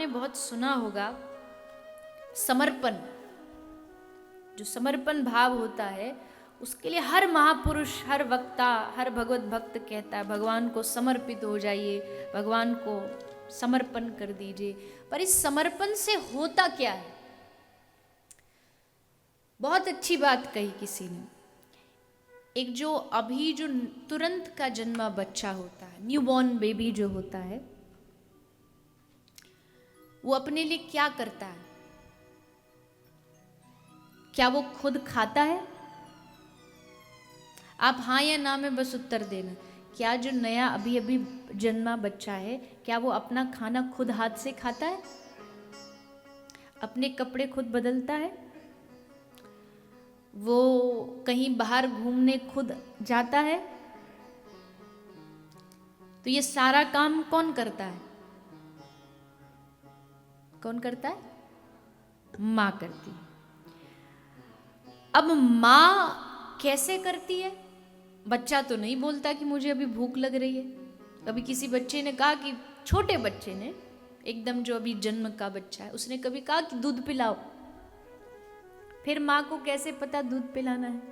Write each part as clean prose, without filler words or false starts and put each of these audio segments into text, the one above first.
आपने बहुत सुना होगा समर्पण, जो समर्पण भाव होता है उसके लिए हर महापुरुष, हर वक्ता, हर भगवत भक्त कहता है भगवान को समर्पित हो जाइए, भगवान को समर्पण कर दीजिए। पर इस समर्पण से होता क्या है? बहुत अच्छी बात कही किसी ने। एक जो अभी जो तुरंत का जन्मा बच्चा होता है, न्यूबॉर्न बेबी जो होता है, वो अपने लिए क्या करता है? क्या वो खुद खाता है? आप हाँ या ना में बस उत्तर देना। क्या जो नया अभी अभी जन्मा बच्चा है, क्या वो अपना खाना खुद हाथ से खाता है? अपने कपड़े खुद बदलता है? वो कहीं बाहर घूमने खुद जाता है? तो ये सारा काम कौन करता है? कौन करता है? माँ करती है। अब माँ कैसे करती है? बच्चा तो नहीं बोलता कि मुझे अभी भूख लग रही है। कभी किसी बच्चे ने कहा कि, छोटे बच्चे ने, एकदम जो अभी जन्म का बच्चा है, उसने कभी कहा कि दूध पिलाओ। फिर माँ को कैसे पता दूध पिलाना है?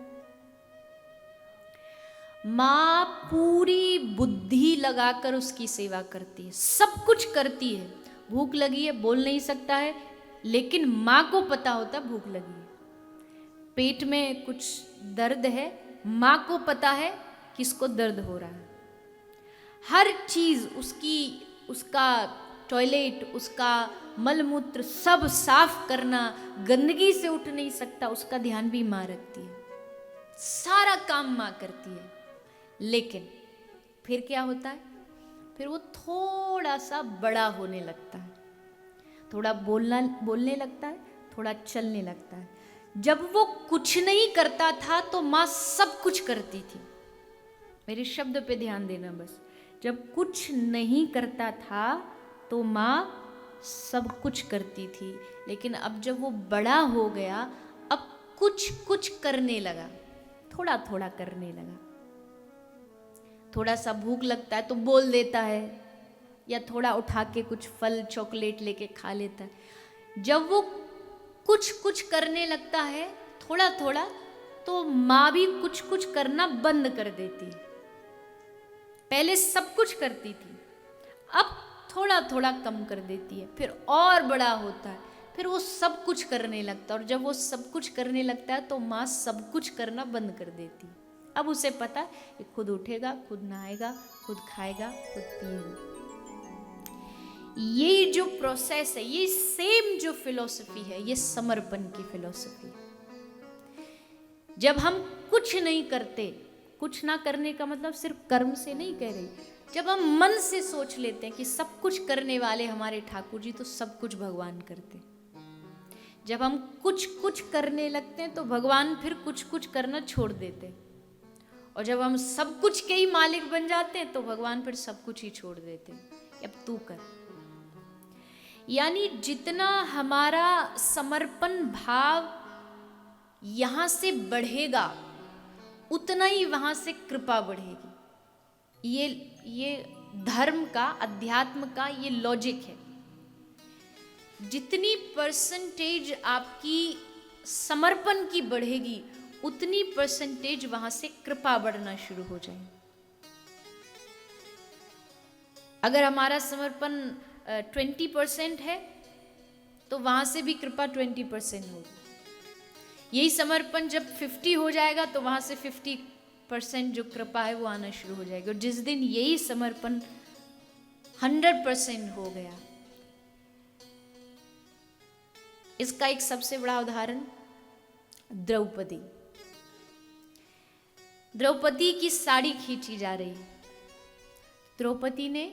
माँ पूरी बुद्धि लगाकर उसकी सेवा करती है, सब कुछ करती है। भूख लगी है, बोल नहीं सकता है, लेकिन माँ को पता होता भूख लगी है। पेट में कुछ दर्द है, माँ को पता है किसको दर्द हो रहा है। हर चीज उसका टॉयलेट, उसका मलमूत्र सब साफ करना, गंदगी से उठ नहीं सकता, उसका ध्यान भी माँ रखती है। सारा काम माँ करती है। लेकिन फिर क्या होता है? फिर वो थोड़ा सा बड़ा होने लगता है, थोड़ा बोलने लगता है, थोड़ा चलने लगता है। जब वो कुछ नहीं करता था तो माँ सब कुछ करती थी। मेरे शब्द पे ध्यान देना बस। जब कुछ नहीं करता था तो माँ सब कुछ करती थी। लेकिन अब जब वो बड़ा हो गया, अब कुछ कुछ करने लगा, थोड़ा थोड़ा करने लगा। थोड़ा सा भूख लगता है तो बोल देता है, या थोड़ा उठा के कुछ फल चॉकलेट लेके खा लेता है। जब वो कुछ कुछ करने लगता है थोड़ा थोड़ा, तो माँ भी कुछ कुछ करना बंद कर देती है। पहले सब कुछ करती थी, अब थोड़ा थोड़ा कम कर देती है। फिर और बड़ा होता है, फिर वो सब कुछ करने लगता है। और जब वो सब कुछ करने लगता है तो माँ सब कुछ करना बंद कर देती है। अब उसे पता है कि खुद उठेगा, खुद नहाएगा, खुद खाएगा, खुद पिएगा। ये जो प्रोसेस है, ये सेम जो फिलॉसफी है, ये समर्पण की फिलॉसफी है। जब हम कुछ नहीं करते, कुछ ना करने का मतलब सिर्फ कर्म से नहीं कह रही, जब हम मन से सोच लेते हैं कि सब कुछ करने वाले हमारे ठाकुर जी, तो सब कुछ भगवान करते। जब हम कुछ कुछ करने लगते हैं तो भगवान फिर कुछ कुछ करना छोड़ देते। और जब हम सब कुछ के ही मालिक बन जाते हैं तो भगवान फिर सब कुछ ही छोड़ देते, अब तू कर। यानी जितना हमारा समर्पण भाव यहां से बढ़ेगा, उतना ही वहां से कृपा बढ़ेगी। ये धर्म का, अध्यात्म का ये लॉजिक है। जितनी परसेंटेज आपकी समर्पण की बढ़ेगी, उतनी परसेंटेज वहां से कृपा बढ़ना शुरू हो जाएगी। अगर हमारा समर्पण 20% है तो वहां से भी कृपा 20% होगी। यही समर्पण जब 50 हो जाएगा तो वहां से 50% जो कृपा है वो आना शुरू हो जाएगी। और जिस दिन यही समर्पण 100% हो गया, इसका एक सबसे बड़ा उदाहरण द्रौपदी। द्रौपदी की साड़ी खींची जा रही है। द्रौपदी ने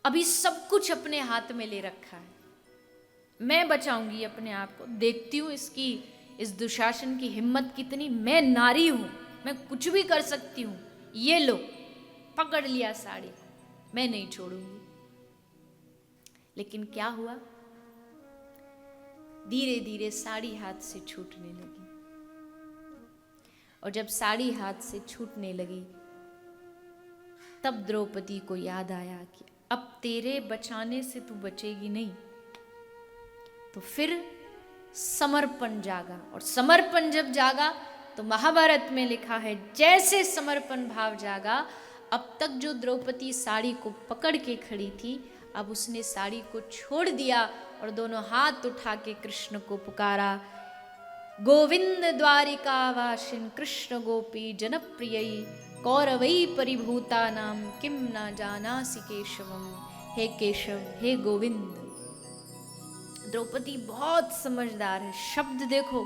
अभी सब कुछ अपने हाथ में ले रखा है। मैं बचाऊंगी अपने आप को, देखती हूँ इसकी, इस दुशासन की हिम्मत कितनी, मैं नारी हूं, मैं कुछ भी कर सकती हूं। ये लो, पकड़ लिया साड़ी, मैं नहीं छोड़ूंगी। लेकिन क्या हुआ? धीरे धीरे साड़ी हाथ से छूटने लगी। और जब साड़ी हाथ से छूटने लगी, तब द्रौपदी को याद आया कि अब तेरे बचाने से तू बचेगी नहीं। तो फिर समर्पण जागा, और समर्पण जब जागा तो महाभारत में लिखा है जैसे समर्पण भाव जागा, अब तक जो द्रौपदी साड़ी को पकड़ के खड़ी थी, अब उसने साड़ी को छोड़ दिया और दोनों हाथ उठा के कृष्ण को पुकारा। गोविंद द्वारिकावासिन कृष्ण गोपी जनप्रिय कौरवई परिभूता नाम किम न जानासि केशवम। हे केशव, हे गोविंद। द्रौपदी बहुत समझदार है, शब्द देखो,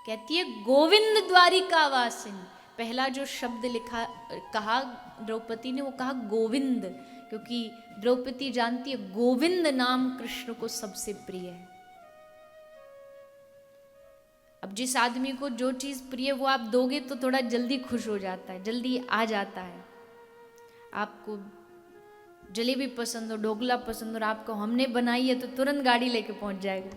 कहती है गोविंद द्वारिकावासिन। पहला जो शब्द लिखा कहा द्रौपदी ने, वो कहा गोविंद, क्योंकि द्रौपदी जानती है गोविंद नाम कृष्ण को सबसे प्रिय है। अब जिस आदमी को जो चीज प्रिय वो आप दोगे तो थोड़ा जल्दी खुश हो जाता है, जल्दी आ जाता है। आपको जलेबी पसंद हो, ढोकला पसंद हो, और आपको हमने बनाई है तो तुरंत गाड़ी लेके पहुंच जाएगा,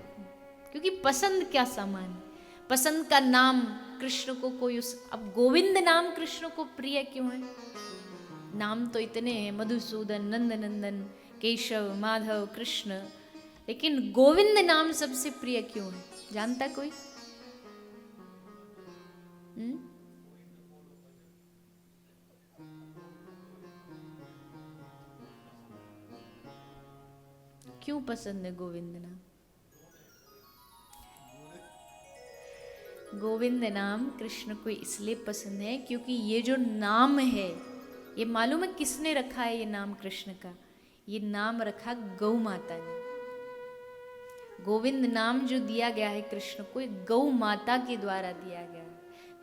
क्योंकि पसंद क्या सामान है, पसंद का नाम कृष्ण को कोई अब गोविंद नाम कृष्ण को प्रिय क्यों है? नाम तो इतने हैं, मधुसूदन, नंदनंदन, केशव, माधव, कृष्ण, लेकिन गोविंद नाम सबसे प्रिय क्यों है? जानता कोई? क्यों पसंद है गोविंद नाम? गोविंद नाम कृष्ण को इसलिए पसंद है क्योंकि ये जो नाम है, ये मालूम है किसने रखा है? ये नाम कृष्ण का, ये नाम रखा गौ माता ने। गोविंद नाम जो दिया गया है कृष्ण को, गौ माता के द्वारा दिया गया है।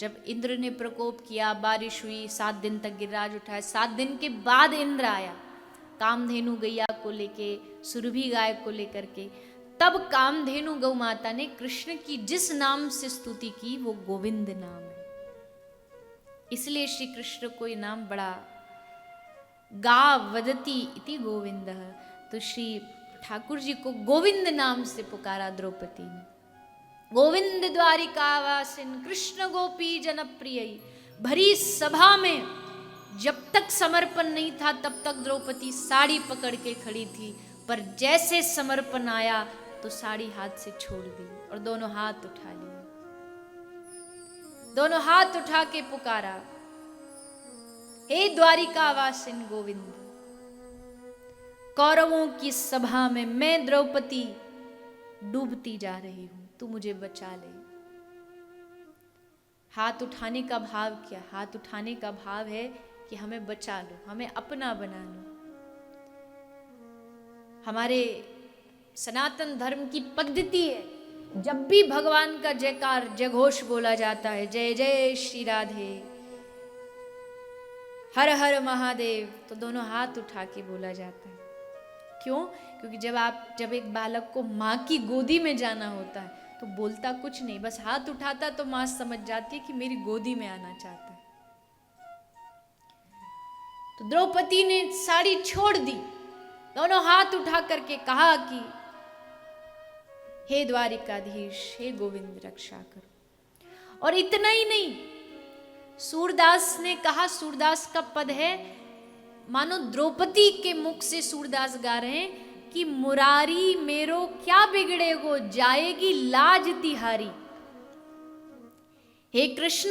जब इंद्र ने प्रकोप किया, बारिश हुई, 7 दिन तक गिरिराज उठाया, 7 दिन के बाद इंद्र आया कामधेनु गैया को लेके, सुरभि गाय को लेकर के, तब कामधेनु गौ माता ने कृष्ण की जिस नाम से स्तुति की वो गोविंद नाम है। इसलिए श्री कृष्ण को ये नाम बड़ा, गा वदति इति गोविंद, तो श्री ठाकुर जी को गोविंद नाम से पुकारा द्रौपदी ने। गोविंद द्वारिकावासिन कृष्ण गोपी जनप्रिय। भरी सभा में जब तक समर्पण नहीं था तब तक द्रौपदी साड़ी पकड़ के खड़ी थी, पर जैसे समर्पण आया तो साड़ी हाथ से छोड़ दी और दोनों हाथ उठा लिए, दोनों हाथ उठा के पुकारा, हे द्वारिकावासिन गोविंद। कौरवों की सभा में मैं द्रौपदी डूबती जा रही हूं, तू मुझे बचा ले। हाथ उठाने का भाव क्या? हाथ उठाने का भाव है कि हमें बचा लो, हमें अपना बना लो। हमारे सनातन धर्म की पद्धति है, जब भी भगवान का जयकार जयघोष बोला जाता है, जय जय श्री राधे, हर हर महादेव, तो दोनों हाथ उठा के बोला जाता है। क्यों? क्योंकि जब एक बालक को माँ की गोदी में जाना होता है तो बोलता कुछ नहीं, बस हाथ उठाता तो माँ समझ जाती है कि मेरी गोदी में आना चाहता है। तो द्रौपदी ने साड़ी छोड़ दी, दोनों हाथ उठा करके कहा कि हे द्वारिकाधीश, हे गोविंद रक्षा करो। और इतना ही नहीं, सूरदास ने कहा, सूरदास का पद है, मानो द्रौपदी के मुख से सूरदास गा रहे हैं कि मुरारी मेरो क्या बिगड़े गो, जाएगी लाज तिहारी। हे कृष्ण,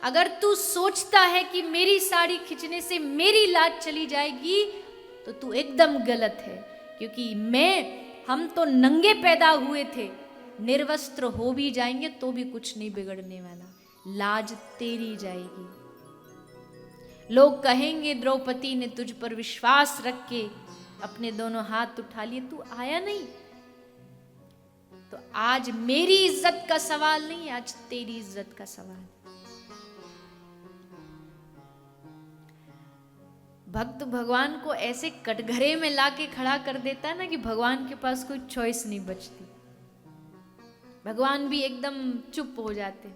अगर तू सोचता है कि मेरी साड़ी खींचने से मेरी लाज चली जाएगी तो तू एकदम गलत है, क्योंकि हम तो नंगे पैदा हुए थे, निर्वस्त्र हो भी जाएंगे तो भी कुछ नहीं बिगड़ने वाला, लाज तेरी जाएगी। लोग कहेंगे द्रौपदी ने तुझ पर विश्वास रख के अपने दोनों हाथ उठा लिए, तू आया नहीं। तो आज मेरी इज्जत का सवाल नहीं, आज तेरी इज्जत का सवाल। भक्त भगवान को ऐसे कटघरे में लाके खड़ा कर देता है ना कि भगवान के पास कोई चॉइस नहीं बचती, भगवान भी एकदम चुप हो जाते।